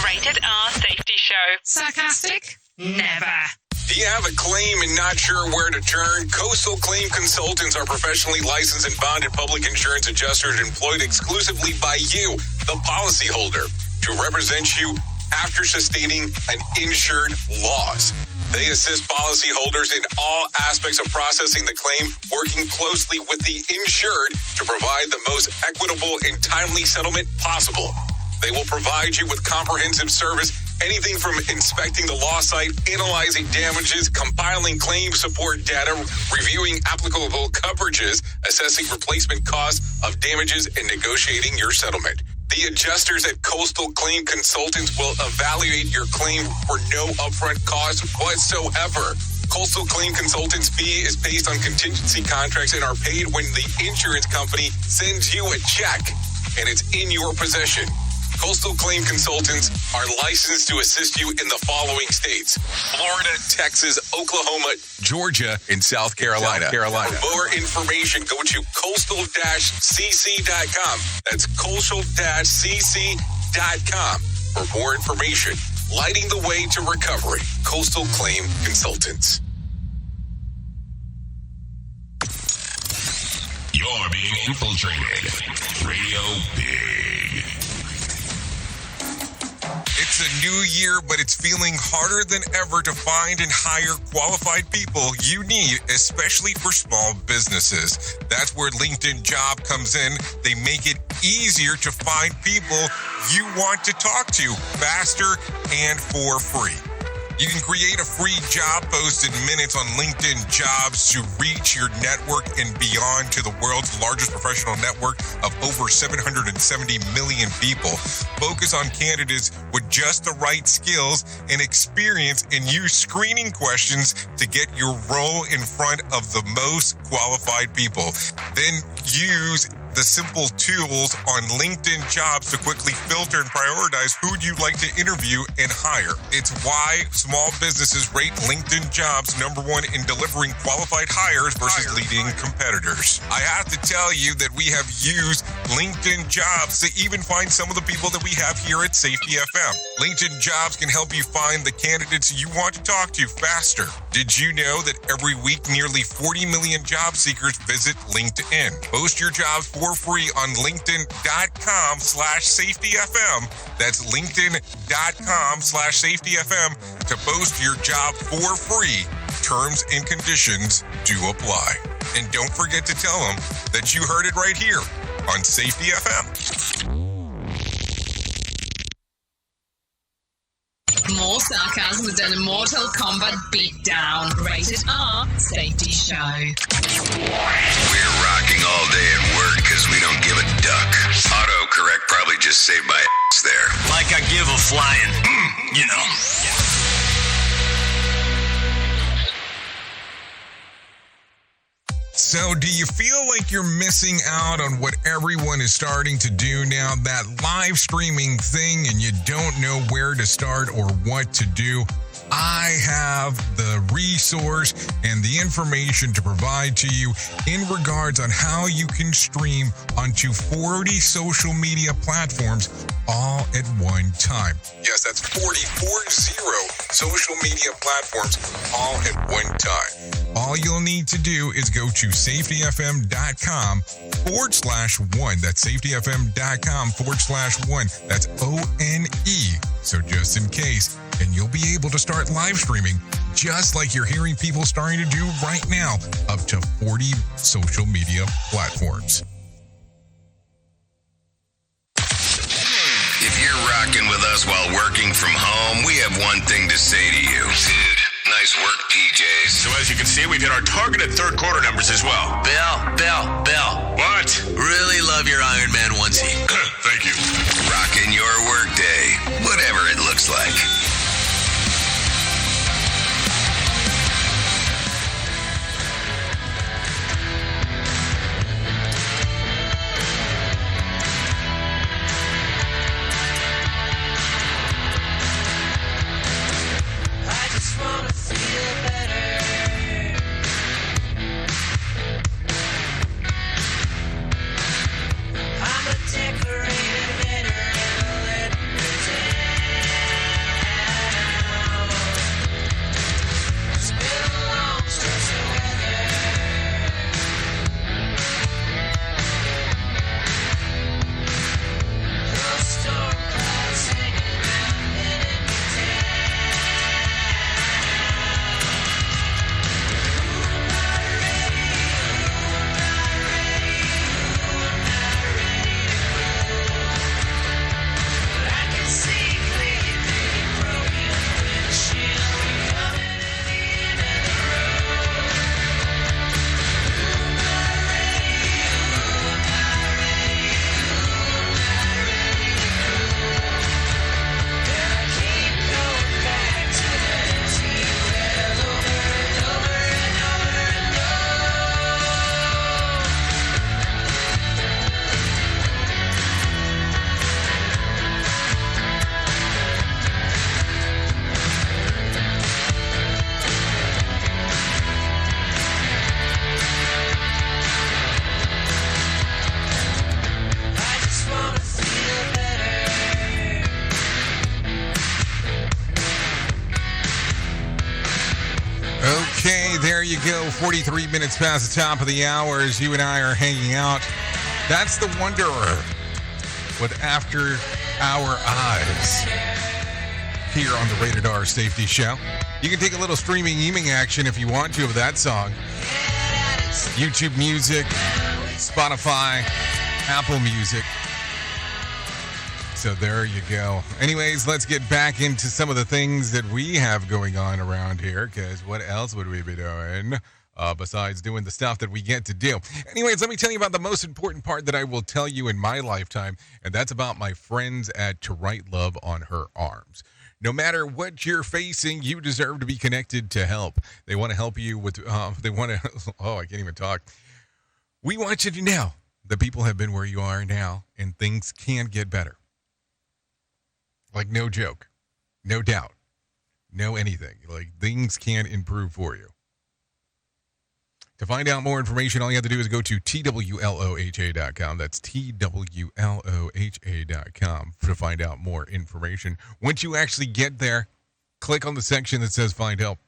Rated R Safety Show. Sarcastic? Never. Do you have a claim and not sure where to turn? Coastal Claim Consultants are professionally licensed and bonded public insurance adjusters employed exclusively by you, the policyholder, to represent you after sustaining an insured loss. They assist policyholders in all aspects of processing the claim, working closely with the insured to provide the most equitable and timely settlement possible. They will provide you with comprehensive service, anything from inspecting the loss site, analyzing damages, compiling claim support data, reviewing applicable coverages, assessing replacement costs of damages, and negotiating your settlement. The adjusters at Coastal Claim Consultants will evaluate your claim for no upfront cost whatsoever. Coastal Claim Consultants' fee is based on contingency contracts and are paid when the insurance company sends you a check and it's in your possession. Coastal Claim Consultants are licensed to assist you in the following states: Florida, Texas, Oklahoma, Georgia, and South Carolina. For more information, go to coastal-cc.com. That's coastal-cc.com. For more information, lighting the way to recovery. Coastal Claim Consultants. You're being infiltrated. Radio Big. It's a new year, but it's feeling harder than ever to find and hire qualified people you need, especially for small businesses. That's where LinkedIn Job comes in. They make it easier to find people you want to talk to faster and for free. You can create a free job post in minutes on LinkedIn Jobs to reach your network and beyond to the world's largest professional network of over 770 million people. Focus on candidates with just the right skills and experience and use screening questions to get your role in front of the most qualified people. Then use the simple tools on LinkedIn Jobs to quickly filter and prioritize who you'd like to interview and hire. It's why small businesses rate LinkedIn Jobs #1 in delivering qualified hires versus leading competitors. I have to tell you that we have used LinkedIn Jobs to even find some of the people that we have here at Safety FM. LinkedIn Jobs can help you find the candidates you want to talk to faster. Did you know that every week nearly 40 million job seekers visit LinkedIn? Post your jobs for free on linkedin.com/safetyfm. That's linkedin.com/safetyfm to post your job for free. Terms and conditions do apply. And don't forget to tell them that you heard it right here on Safety FM. More sarcasm than a Mortal Kombat beatdown. Rated R Safety Show. We're rocking all day at work because we don't give a duck. Autocorrect probably just saved my ass there. Like I give a flying, you know. So, do you feel like you're missing out on what everyone is starting to do now? That live streaming thing, and you don't know where to start or what to do? I have the resource and the information to provide to you in regards on how you can stream onto 40 social media platforms all at one time. Yes, that's 40 social media platforms all at one time. All you'll need to do is go to safetyfm.com/1. That's safetyfm.com/1. That's ONE. So just in case, and you'll be able to start live streaming just like you're hearing people starting to do right now, up to 40 social media platforms. If you're rocking with us while working from home, we have one thing to say to you. Dude, nice work, PJs. So as you can see, we've hit our targeted third quarter numbers as well. Bill. What? Really love your Iron Man onesie. Thank you. Rocking your workday, whatever it looks like. There you go. 43 minutes past the top of the hour as you and I are hanging out. That's the Wanderer with After Our Eyes here on the Rated R Safety Show. You can take a little streaming action if you want to of that song. YouTube Music, Spotify, Apple Music. So there you go. Anyways, let's get back into some of the things that we have going on around here, because what else would we be doing besides doing the stuff that we get to do? Anyways, let me tell you about the most important part that I will tell you in my lifetime, and that's about my friends at To Write Love on Her Arms. No matter what you're facing, you deserve to be connected to help. They want to help you with, I can't even talk. We want you to know that people have been where you are now, and things can get better. Like, no joke, no doubt, no anything. Like, things can improve for you. To find out more information, all you have to do is go to twloha.com. That's twloha.com to find out more information. Once you actually get there, click on the section that says Find Help.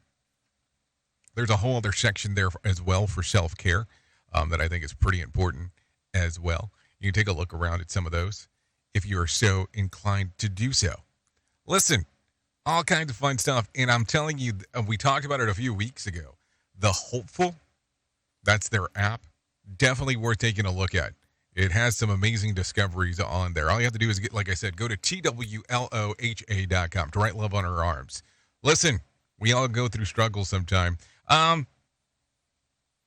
There's a whole other section there as well for self-care that I think is pretty important as well. You can take a look around at some of those if you are so inclined to do so. Listen, all kinds of fun stuff. And I'm telling you, we talked about it a few weeks ago. The Hopeful, that's their app. Definitely worth taking a look at. It has some amazing discoveries on there. All you have to do is, like I said, go to twloha.com to write love on her arms. Listen, we all go through struggles sometime. And,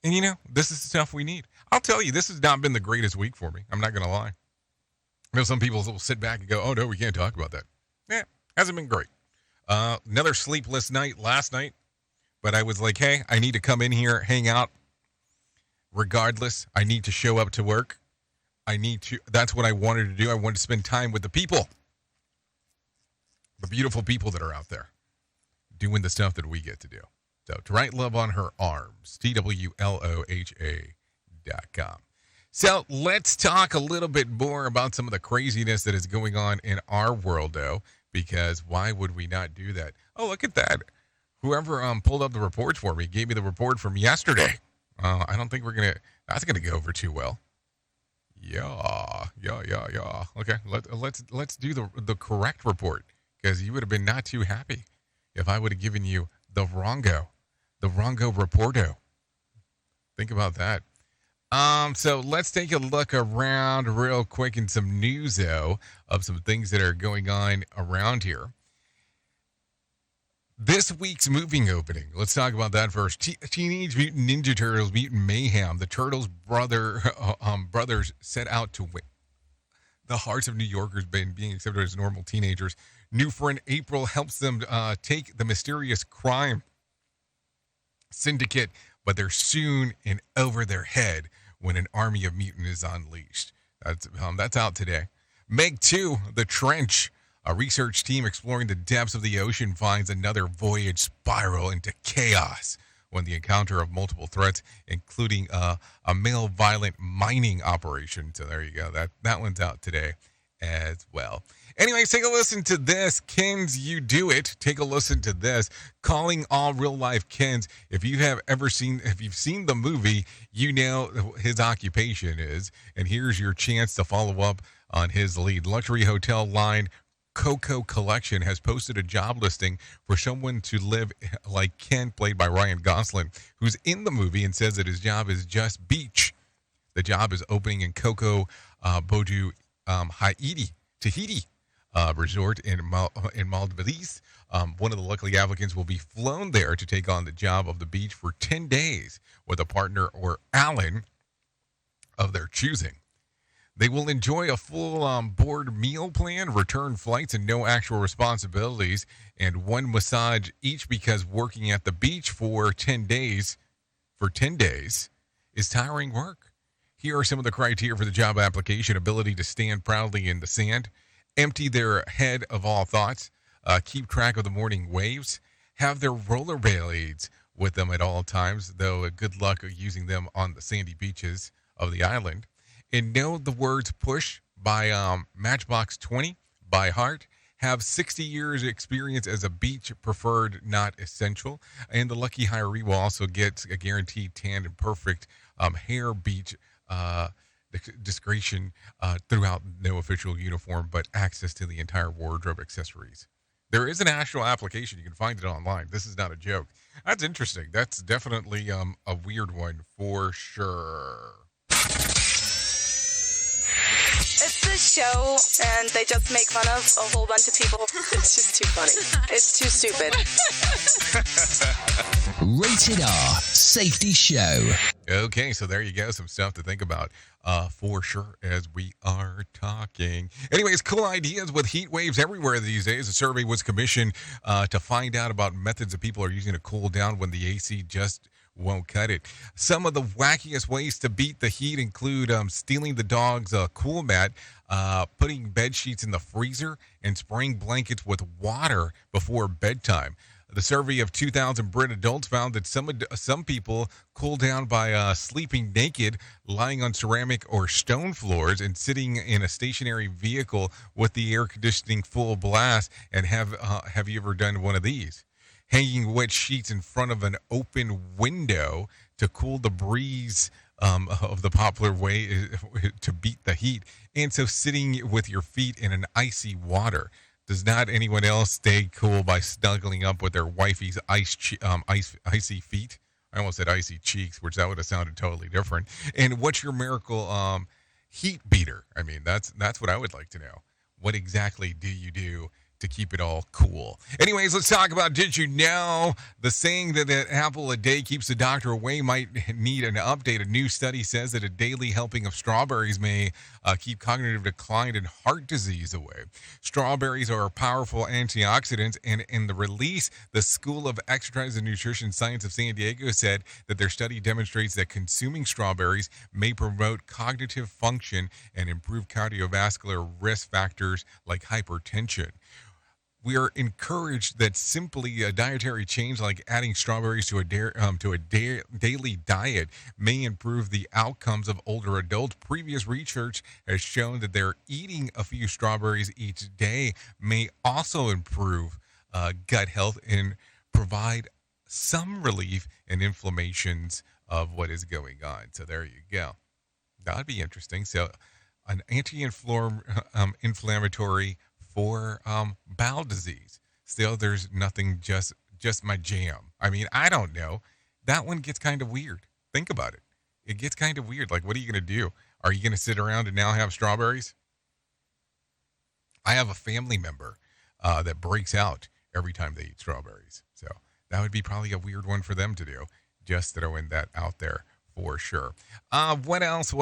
you know, this is the stuff we need. I'll tell you, this has not been the greatest week for me. I'm not going to lie. I know some people will sit back and go, oh, no, we can't talk about that. Yeah, hasn't been great. Another sleepless night last night. But I was like, hey, I need to come in here, hang out, Regardless, I need to show up to work. That's what I wanted to do. I wanted to spend time with the people. The beautiful people that are out there doing the stuff that we get to do. So, to write love on her arms, TWLOHA.com. So, let's talk a little bit more about some of the craziness that is going on in our world, though, because why would we not do that? Oh, look at that. Whoever pulled up the reports for me gave me the report from yesterday. I don't think that's going to go over too well. Yeah. Okay, let's do the correct report, because you would have been not too happy if I would have given you the wrongo reporto. Think about that. So let's take a look around real quick in some news, though, of some things that are going on around here. This week's movie opening. Let's talk about that first. Teenage Mutant Ninja Turtles: Mutant Mayhem. The Turtles brothers set out to win the hearts of New Yorkers by being accepted as normal teenagers. New friend April helps them take the mysterious crime syndicate, but they're soon in over their head when an army of mutants is unleashed. That's out today. Meg 2, The Trench. A research team exploring the depths of the ocean finds another voyage spiral into chaos when the encounter of multiple threats, including a male violent mining operation. So there you go. That one's out today as well. Anyways, take a listen to this. Ken's You Do It. Take a listen to this. Calling all real life Kens. If you've seen the movie, you know his occupation is. And here's your chance to follow up on his lead. Luxury hotel line Coco Collection has posted a job listing for someone to live like Ken, played by Ryan Gosling, who's in the movie, and says that his job is just beach. The job is opening in Coco Bodu Tahiti resort in Maldives. One of the lucky applicants will be flown there to take on the job of the beach for 10 days with a partner or Alan of their choosing. They will enjoy a full board meal plan, return flights, and no actual responsibilities, and one massage each, because working at the beach for 10 days is tiring work. Here are some of the criteria for the job application: ability to stand proudly in the sand, empty their head of all thoughts, keep track of the morning waves, have their rollerblades with them at all times, though good luck using them on the sandy beaches of the island, and know the words push by Matchbox 20 by heart, have 60 years experience as a beach preferred, not essential, and the lucky hiree will also get a guaranteed tan and perfect hair beach discretion throughout no official uniform, but access to the entire wardrobe accessories. There is an actual application. You can find it online. This is not a joke. That's interesting. That's definitely a weird one for sure. It's this show, and they just make fun of a whole bunch of people. It's just too funny. It's too stupid. Rated R Safety Show. Okay, so there you go. Some stuff to think about for sure as we are talking. Anyways, cool ideas with heat waves everywhere these days. A survey was commissioned to find out about methods that people are using to cool down when the AC just won't cut it. Some of the wackiest ways to beat the heat include stealing the dog's cool mat, putting bed sheets in the freezer, and spraying blankets with water before bedtime. The survey of 2,000 Brit adults found that some people cool down by sleeping naked, lying on ceramic or stone floors, and sitting in a stationary vehicle with the air conditioning full blast. And have you ever done one of these? Hanging wet sheets in front of an open window to cool the breeze of the popular way to beat the heat. And so sitting with your feet in an icy water. Does not anyone else stay cool by snuggling up with their wifey's icy feet? I almost said icy cheeks, which that would have sounded totally different. And what's your miracle heat beater? I mean, that's what I would like to know. What exactly do you do to keep it all cool. Anyways, let's talk about Did You Know? The saying that an apple a day keeps the doctor away might need an update. A new study says that a daily helping of strawberries may keep cognitive decline and heart disease away. Strawberries are powerful antioxidants, and in the release, the School of Exercise and Nutrition Science of San Diego said that their study demonstrates that consuming strawberries may promote cognitive function and improve cardiovascular risk factors like hypertension. We are encouraged that simply a dietary change like adding strawberries to a daily diet may improve the outcomes of older adults. Previous research has shown that eating a few strawberries each day may also improve gut health and provide some relief in inflammations of what is going on. So there you go. That would be interesting. So an anti-inflammatory for bowel disease. Still, there's nothing just my jam. I mean, I don't know. That one gets kind of weird. Think about it. It gets kind of weird. Like, what are you going to do? Are you going to sit around and now have strawberries? I have a family member that breaks out every time they eat strawberries. So that would be probably a weird one for them to do. Just throwing that out there. For sure. What else?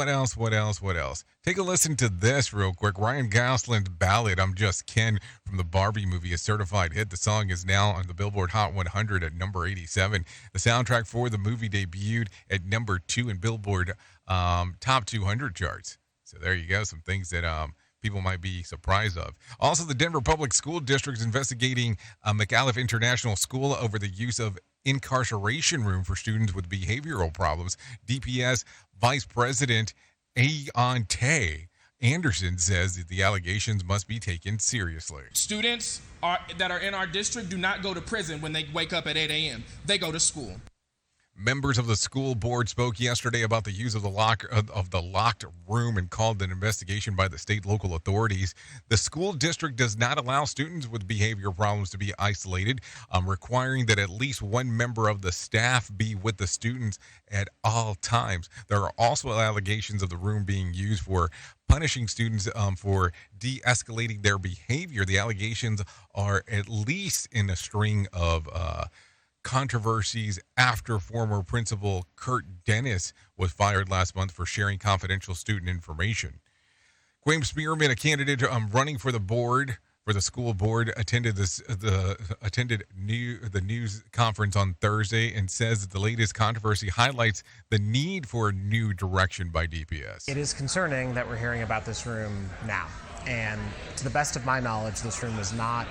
Take a listen to this real quick. Ryan Gosling's ballad, I'm Just Ken, from the Barbie movie, a certified hit. The song is now on the Billboard Hot 100 at number 87. The soundtrack for the movie debuted at number 2 in Billboard Top 200 charts. So there you go. Some things that people might be surprised of. Also, the Denver Public School District is investigating McAuliffe International School over the use of incarceration room for students with behavioral problems. DPS Vice President Aonte Anderson says that the allegations must be taken seriously. Students that are in our district do not go to prison when they wake up at 8 a.m. They go to school. Members of the school board spoke yesterday about the use of the locked room and called an investigation by the state local authorities. The school district does not allow students with behavior problems to be isolated, requiring that at least one member of the staff be with the students at all times. There are also allegations of the room being used for punishing students for de-escalating their behavior. The allegations are at least in a string of controversies after former principal Kurt Dennis was fired last month for sharing confidential student information. Graham Spearman, a candidate running for the school board, attended the news conference on Thursday and says that the latest controversy highlights the need for a new direction by DPS. It is concerning that we're hearing about this room now, and to the best of my knowledge, this room was not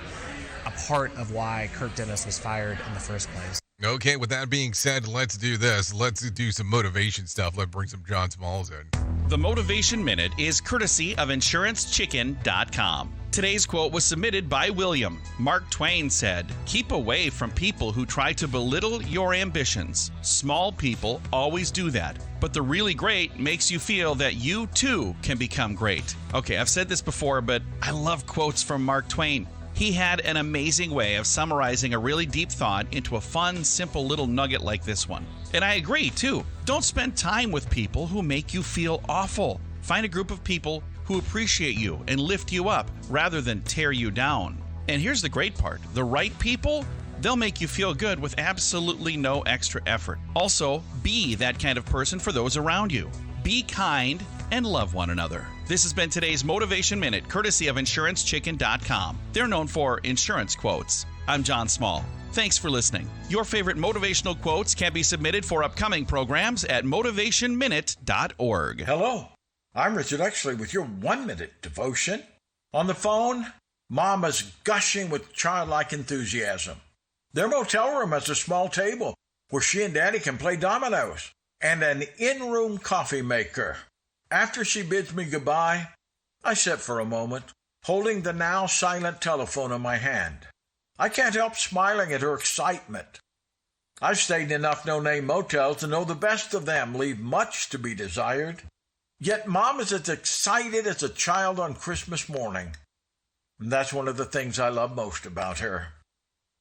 a part of why Kirk Dennis was fired in the first place. Okay, with that being said, let's do this. Let's do some motivation stuff. Let's bring some John Smalls in. The Motivation Minute is courtesy of InsuranceChicken.com. Today's quote was submitted by William. Mark Twain said, "Keep away from people who try to belittle your ambitions. Small people always do that. But the really great makes you feel that you, too, can become great." Okay, I've said this before, but I love quotes from Mark Twain. He had an amazing way of summarizing a really deep thought into a fun, simple little nugget like this one. And I agree, too. Don't spend time with people who make you feel awful. Find a group of people who appreciate you and lift you up rather than tear you down. And here's the great part. The right people, they'll make you feel good with absolutely no extra effort. Also, be that kind of person for those around you. Be kind and love one another. This has been today's Motivation Minute, courtesy of InsuranceChicken.com. They're known for insurance quotes. I'm John Small. Thanks for listening. Your favorite motivational quotes can be submitted for upcoming programs at motivationminute.org. Hello, I'm Richard Exley with your 1-minute devotion. On the phone, Mama's gushing with childlike enthusiasm. Their motel room has a small table where she and Daddy can play dominoes and an in-room coffee maker. After she bids me goodbye, I sit for a moment, holding the now silent telephone in my hand. I can't help smiling at her excitement. I've stayed in enough no-name motels to know the best of them leave much to be desired. Yet Mom is as excited as a child on Christmas morning. And that's one of the things I love most about her.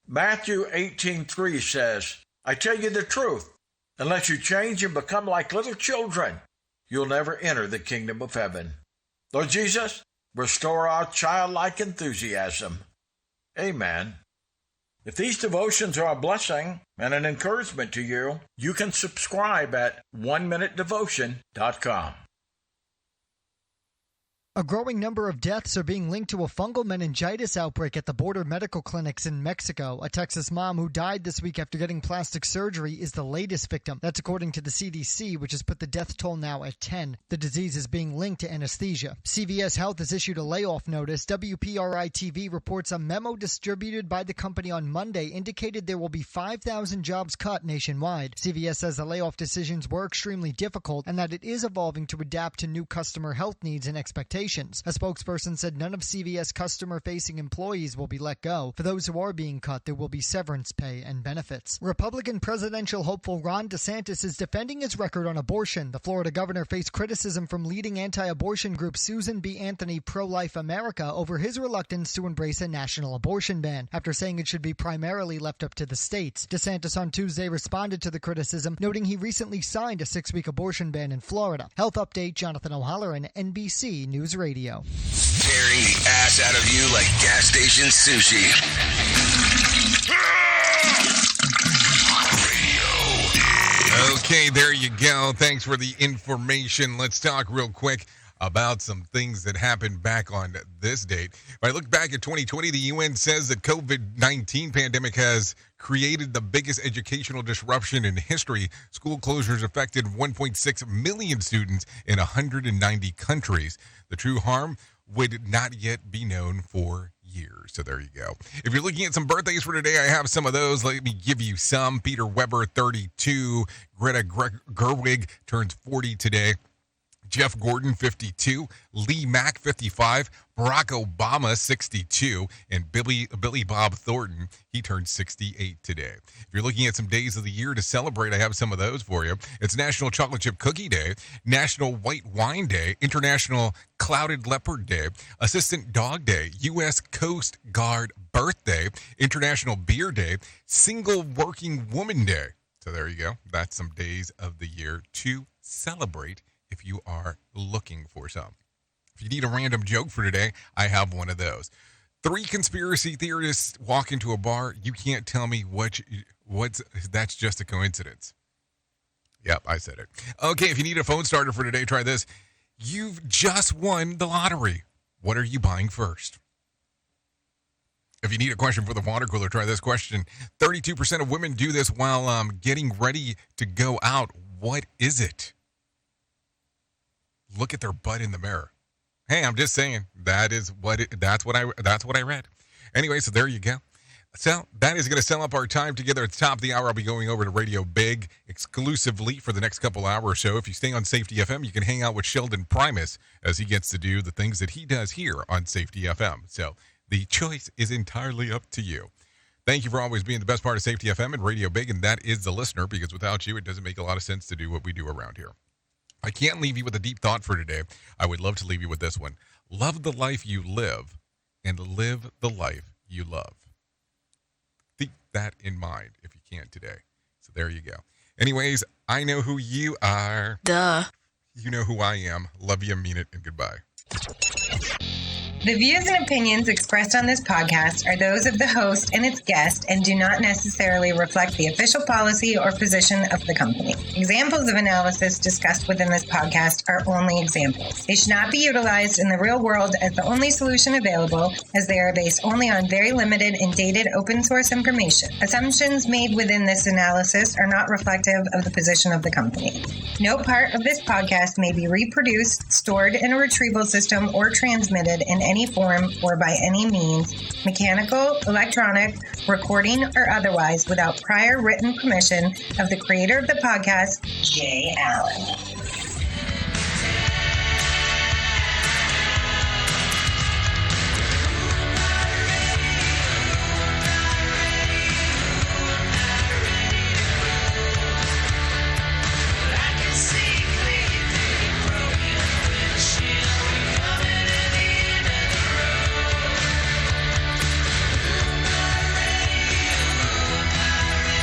Matthew 18:3 says, "I tell you the truth, unless you change and become like little children, you'll never enter the kingdom of heaven." Lord Jesus, restore our childlike enthusiasm. Amen. If these devotions are a blessing and an encouragement to you, you can subscribe at oneminutedevotion.com. A growing number of deaths are being linked to a fungal meningitis outbreak at the border medical clinics in Mexico. A Texas mom who died this week after getting plastic surgery is the latest victim. That's according to the CDC, which has put the death toll now at 10. The disease is being linked to anesthesia. CVS Health has issued a layoff notice. WPRI-TV reports a memo distributed by the company on Monday indicated there will be 5,000 jobs cut nationwide. CVS says the layoff decisions were extremely difficult and that it is evolving to adapt to new customer health needs and expectations. A spokesperson said none of CVS customer-facing employees will be let go. For those who are being cut, there will be severance pay and benefits. Republican presidential hopeful Ron DeSantis is defending his record on abortion. The Florida governor faced criticism from leading anti-abortion group Susan B. Anthony Pro-Life America over his reluctance to embrace a national abortion ban, after saying it should be primarily left up to the states. DeSantis on Tuesday responded to the criticism, noting he recently signed a 6-week abortion ban in Florida. Health Update, Jonathan O'Halloran, NBC News Radio. Tearing the ass out of you like gas station sushi. Okay, there you go. Thanks for the information. Let's talk real quick about some things that happened back on this date. If I look back at 2020, the UN says that COVID-19 pandemic has created the biggest educational disruption in history. School closures affected 1.6 million students in 190 countries. The true harm would not yet be known for years. So there you go. If you're looking at some birthdays for today, I have some of those. Let me give you some. Peter Weber, 32. Greta Gerwig turns 40 today. Jeff Gordon, 52, Lee Mack, 55, Barack Obama, 62, and Billy Bob Thornton, he turned 68 today. If you're looking at some days of the year to celebrate, I have some of those for you. It's National Chocolate Chip Cookie Day, National White Wine Day, International Clouded Leopard Day, Assistant Dog Day, U.S. Coast Guard Birthday, International Beer Day, Single Working Woman Day. So there you go. That's some days of the year to celebrate if you are looking for some. If you need a random joke for today, I have one of those. 3 conspiracy theorists walk into a bar. You can't tell me that's just a coincidence. Yep, I said it. Okay, if you need a phone starter for today, try this. You've just won the lottery. What are you buying first? If you need a question for the water cooler, try this question. 32% of women do this while getting ready to go out. What is it? Look at their butt in the mirror. Hey, I'm just saying that's what I read. Anyway, so there you go. So that is going to sum up our time together at the top of the hour. I'll be going over to Radio Big exclusively for the next couple hours or so. If you stay on Safety FM, you can hang out with Sheldon Primus as he gets to do the things that he does here on Safety FM. So the choice is entirely up to you. Thank you for always being the best part of Safety FM and Radio Big, and that is the listener, because without you, it doesn't make a lot of sense to do what we do around here. I can't leave you with a deep thought for today. I would love to leave you with this one. Love the life you live and live the life you love. Keep that in mind if you can today. So there you go. Anyways, I know who you are. Duh. You know who I am. Love you, mean it, and goodbye. The views and opinions expressed on this podcast are those of the host and its guest and do not necessarily reflect the official policy or position of the company. Examples of analysis discussed within this podcast are only examples. They should not be utilized in the real world as the only solution available, as they are based only on very limited and dated open source information. Assumptions made within this analysis are not reflective of the position of the company. No part of this podcast may be reproduced, stored in a retrieval system, or transmitted in any form or by any means, mechanical, electronic, recording, or otherwise, without prior written permission of the creator of the podcast, Jay Allen.